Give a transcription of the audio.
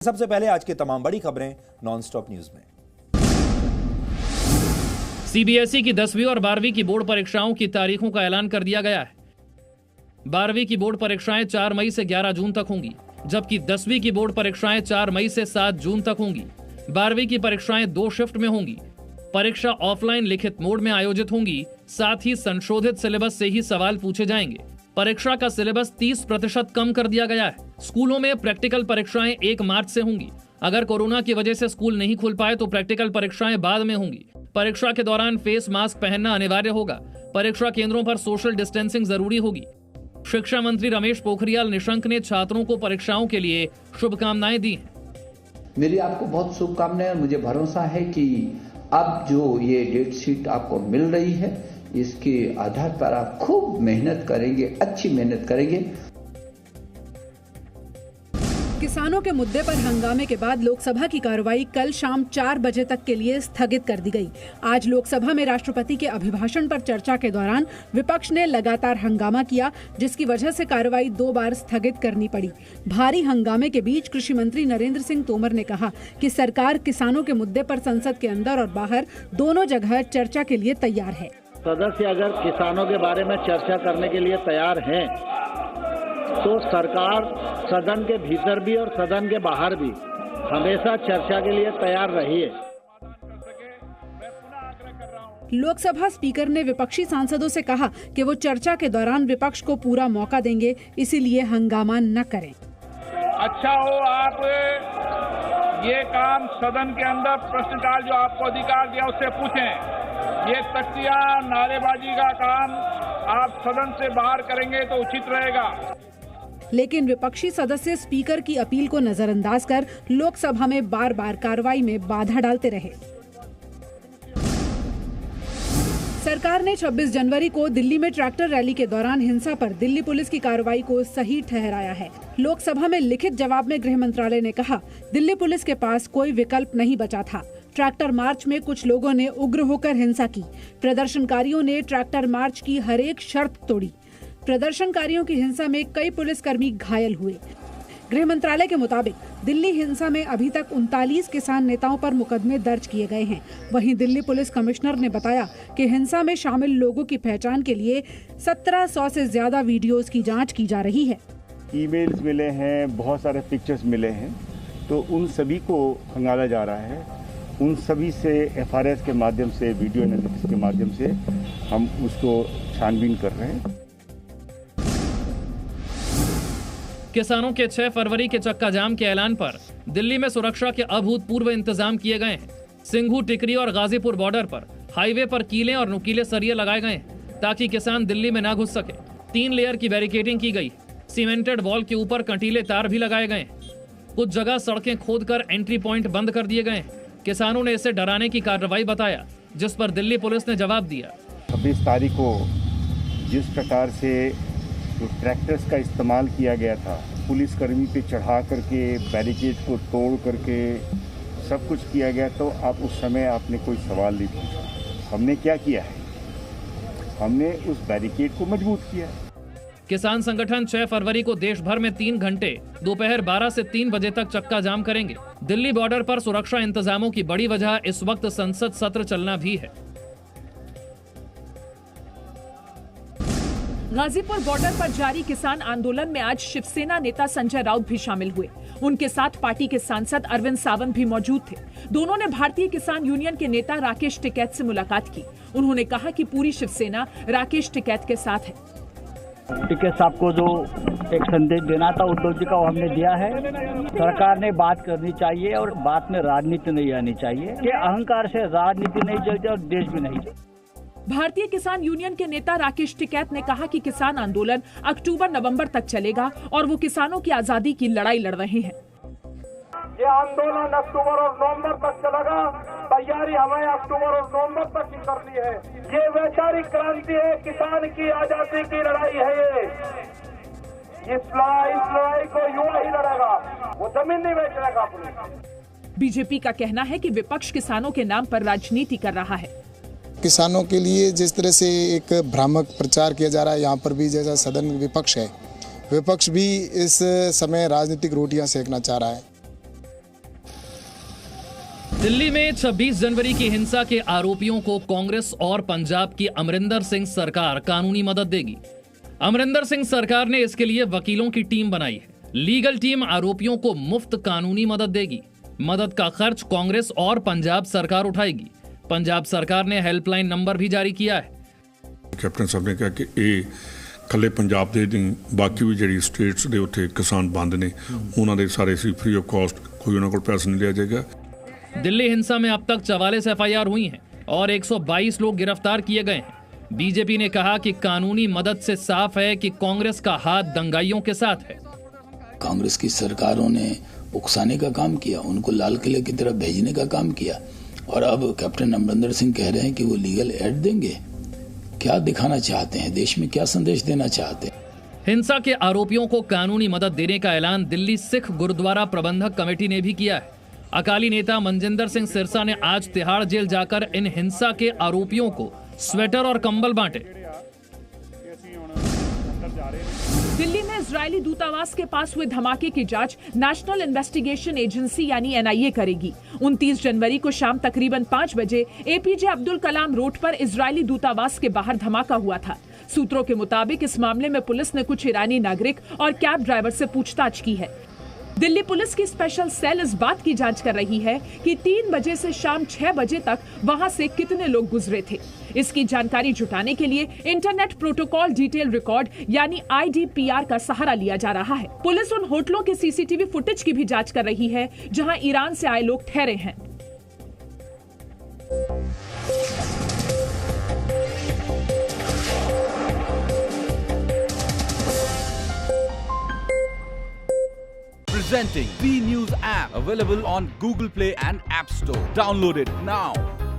सबसे पहले आज की तमाम बड़ी खबरें नॉनस्टॉप न्यूज में। सीबीएसई की 10वीं और 12वीं की बोर्ड परीक्षाओं की तारीखों का ऐलान कर दिया गया है। 12वीं की बोर्ड परीक्षाएं 4 मई से 11 जून तक होंगी, जबकि 10वीं की बोर्ड परीक्षाएं 4 मई से 7 जून तक होंगी। 12वीं की परीक्षाएं 2 शिफ्ट में होंगी। परीक्षा ऑफलाइन लिखित मोड में आयोजित होंगी। साथ ही संशोधित सिलेबस से ही सवाल पूछे जाएंगे। परीक्षा का सिलेबस 30% कम कर दिया गया है। स्कूलों में प्रैक्टिकल परीक्षाएं 1 मार्च से होंगी। अगर कोरोना की वजह से स्कूल नहीं खुल पाए तो प्रैक्टिकल परीक्षाएं बाद में होंगी। परीक्षा के दौरान फेस मास्क पहनना अनिवार्य होगा। परीक्षा केंद्रों पर सोशल डिस्टेंसिंग जरूरी होगी। शिक्षा मंत्री रमेश पोखरियाल निशंक ने छात्रों को परीक्षाओं के लिए शुभकामनाएं दी हैं। मेरी आपको बहुत शुभकामनाएं। मुझे भरोसा है कि अब जो ये डेट शीट आपको मिल रही है, इसके आधार पर आप खूब मेहनत करेंगे, अच्छी मेहनत करेंगे। किसानों के मुद्दे पर हंगामे के बाद लोकसभा की कार्रवाई कल शाम 4 बजे तक के लिए स्थगित कर दी गई। आज लोकसभा में राष्ट्रपति के अभिभाषण पर चर्चा के दौरान विपक्ष ने लगातार हंगामा किया, जिसकी वजह से कार्रवाई 2 बार स्थगित करनी पड़ी। भारी हंगामे के बीच कृषि मंत्री नरेंद्र सिंह तोमर ने कहा कि सरकार किसानों के मुद्दे पर संसद के अंदर और बाहर दोनों जगह चर्चा के लिए तैयार है। सदस्य अगर किसानों के बारे में चर्चा करने के लिए तैयार हैं, तो सरकार सदन के भीतर भी और सदन के बाहर भी हमेशा चर्चा के लिए तैयार रही है। लोकसभा स्पीकर ने विपक्षी सांसदों से कहा कि वो चर्चा के दौरान विपक्ष को पूरा मौका देंगे, इसीलिए हंगामा न करें। अच्छा हो आप ये काम सदन के अंदर प्रश्नकाल जो आपको अधिकार दिया उससे पूछें। ये तख्तियां नारेबाजी का काम आप सदन से बाहर करेंगे तो उचित रहेगा। लेकिन विपक्षी सदस्य स्पीकर की अपील को नजरअंदाज कर लोकसभा में बार बार कार्रवाई में बाधा डालते रहे। सरकार ने 26 जनवरी को दिल्ली में ट्रैक्टर रैली के दौरान हिंसा पर दिल्ली पुलिस की कार्रवाई को सही ठहराया है। लोकसभा में लिखित जवाब में गृह मंत्रालय ने कहा, दिल्ली पुलिस के पास कोई विकल्प नहीं बचा था। ट्रैक्टर मार्च में कुछ लोगों ने उग्र होकर हिंसा की। प्रदर्शनकारियों ने ट्रैक्टर मार्च की हर एक शर्त तोड़ी। प्रदर्शनकारियों की हिंसा में कई पुलिसकर्मी घायल हुए। गृह मंत्रालय के मुताबिक दिल्ली हिंसा में अभी तक 39 किसान नेताओं पर मुकदमे दर्ज किए गए हैं। वहीं दिल्ली पुलिस कमिश्नर ने बताया कि हिंसा में शामिल लोगों की पहचान के लिए 1700 से ज्यादा वीडियोस की जांच की जा रही है। ईमेल्स मिले हैं, बहुत सारे पिक्चर्स मिले हैं, तो उन सभी को खंगाला जा रहा है। उन सभी से एफआरएस के माध्यम से, वीडियो एनालिसिस के माध्यम से हम उसको छानबीन कर रहे हैं। किसानों के 6 फरवरी के चक्का जाम के ऐलान पर दिल्ली में सुरक्षा के अभूतपूर्व इंतजाम किए गए हैं। सिंघू, टिकरी और गाजीपुर बॉर्डर पर हाईवे पर कीले और नुकीले सरिये लगाए गए हैं ताकि किसान दिल्ली में ना घुस सके। 3 लेयर की बैरिकेडिंग की गई। सीमेंटेड वॉल के ऊपर कंटीले तार भी लगाए गए। कुछ जगह सड़कें खोदकर एंट्री पॉइंट बंद कर दिए गए। किसानों ने इसे डराने की कार्रवाई बताया, जिस पर दिल्ली पुलिस ने जवाब दिया। 26 तारीख को जिस प्रकार से जो ट्रैक्टर्स का इस्तेमाल किया गया था, पुलिसकर्मी पे चढ़ा करके बैरिकेड को तोड़ करके सब कुछ किया गया, तो आप उस समय आपने कोई सवाल नहीं पूछा। हमने क्या किया है? हमने उस बैरिकेड को मजबूत किया। किसान संगठन 6 फरवरी को देश भर में 3 घंटे दोपहर 12 से 3 बजे तक चक्का जाम करेंगे। दिल्ली बॉर्डर पर सुरक्षा इंतजामों की बड़ी वजह इस वक्त संसद सत्र चलना भी है। गाजीपुर बॉर्डर पर जारी किसान आंदोलन में आज शिवसेना नेता संजय राउत भी शामिल हुए। उनके साथ पार्टी के सांसद अरविंद सावंत भी मौजूद थे। दोनों ने भारतीय किसान यूनियन के नेता राकेश टिकैत से मुलाकात की। उन्होंने कहा कि पूरी शिवसेना राकेश टिकैत के साथ है। टिकैत साहब को जो एक संदेश देना था उद्धव जी का, वो हमने दिया है। सरकार ने बात करनी चाहिए और बात में राजनीति नहीं आनी चाहिए कि अहंकार से राजनीति नहीं चलती और देश भी नहीं चलता। भारतीय किसान यूनियन के नेता राकेश टिकैत ने कहा कि किसान आंदोलन अक्टूबर-नवंबर तक चलेगा और वो किसानों की आजादी की लड़ाई लड़ रहे हैं। ये आंदोलन अक्टूबर और नवंबर तक चलेगा। तैयारी हमें अक्टूबर और नवंबर तक की करनी है। ये वैचारिक क्रांति है, किसान की आजादी की लड़ाई है। इस लड़ाई को युवा ही लड़ेगा, वो जमीन नहीं बेचेगा अपनी। बीजेपी का कहना है कि विपक्ष किसानों के नाम पर राजनीति कर रहा है। किसानों के लिए जिस तरह से एक भ्रामक प्रचार किया जा रहा है, यहाँ पर भी जैसा सदन विपक्ष है, विपक्ष भी इस समय राजनीतिक रोटियां सेकना चाह रहा है। दिल्ली में 26 जनवरी की हिंसा के आरोपियों को कांग्रेस और पंजाब की अमरिंदर सिंह सरकार कानूनी मदद देगी। अमरिंदर सिंह सरकार ने इसके लिए वकीलों की टीम बनाई है। लीगल टीम आरोपियों को मुफ्त कानूनी मदद देगी। मदद का खर्च कांग्रेस और पंजाब सरकार उठाएगी। पंजाब सरकार ने हेल्पलाइन नंबर भी जारी किया है। कैप्टन साहब ने कहा कि ये ਕੱਲੇ पंजाब ਦੇ ਨਹੀਂ, ਬਾਕੀ ਵੀ ਜਿਹੜੀ ਸਟੇਟਸ ਦੇ ਉੱਥੇ ਕਿਸਾਨ ਬੰਦ ਨੇ ਉਹਨਾਂ ਦੇ ਸਾਰੇ ਸੀ फ्री ऑफ कॉस्ट, कोई ਉਹਨਾਂ ਕੋਲ पैसा नहीं लिया जाएगा। दिल्ली हिंसा में अब तक 44 FIR हुई हैं और 122 लोग गिरफ्तार किए गए हैं। बीजेपी ने कहा कि कानूनी मदद से साफ है कि कांग्रेस का हाथ दंगाइयों के साथ है। कांग्रेस की सरकारों ने उकसाने का काम किया, उनको लाल किले की तरफ भेजने का काम किया और अब कैप्टन अमरिंदर सिंह कह रहे हैं कि वो लीगल एड देंगे। क्या दिखाना चाहते हैं, देश में क्या संदेश देना चाहते हैं? हिंसा के आरोपियों को कानूनी मदद देने का ऐलान दिल्ली सिख गुरुद्वारा प्रबंधक कमेटी ने भी किया है। अकाली नेता मनजिंदर सिंह सिरसा ने आज तिहाड़ जेल जाकर इन हिंसा के आरोपियों को स्वेटर और कंबल बांटे। दिल्ली में इजरायली दूतावास के पास हुए धमाके की जांच नेशनल इन्वेस्टिगेशन एजेंसी यानी NIA करेगी। 29 जनवरी को शाम तकरीबन 5 बजे APJ अब्दुल कलाम रोड पर इजरायली दूतावास के बाहर धमाका हुआ था। सूत्रों के मुताबिक इस मामले में पुलिस ने कुछ ईरानी नागरिक और कैब ड्राइवर से पूछताछ की है। दिल्ली पुलिस की स्पेशल सेल इस बात की जांच कर रही है कि 3 बजे से शाम 6 बजे तक वहां से कितने लोग गुजरे थे। इसकी जानकारी जुटाने के लिए इंटरनेट प्रोटोकॉल डिटेल रिकॉर्ड यानी IDPR का सहारा लिया जा रहा है। पुलिस उन होटलों के CCTV फुटेज की भी जांच कर रही है जहां ईरान से आए लोग ठहरे हैं। Presenting B News app, available on Google Play and App Store. Download it now.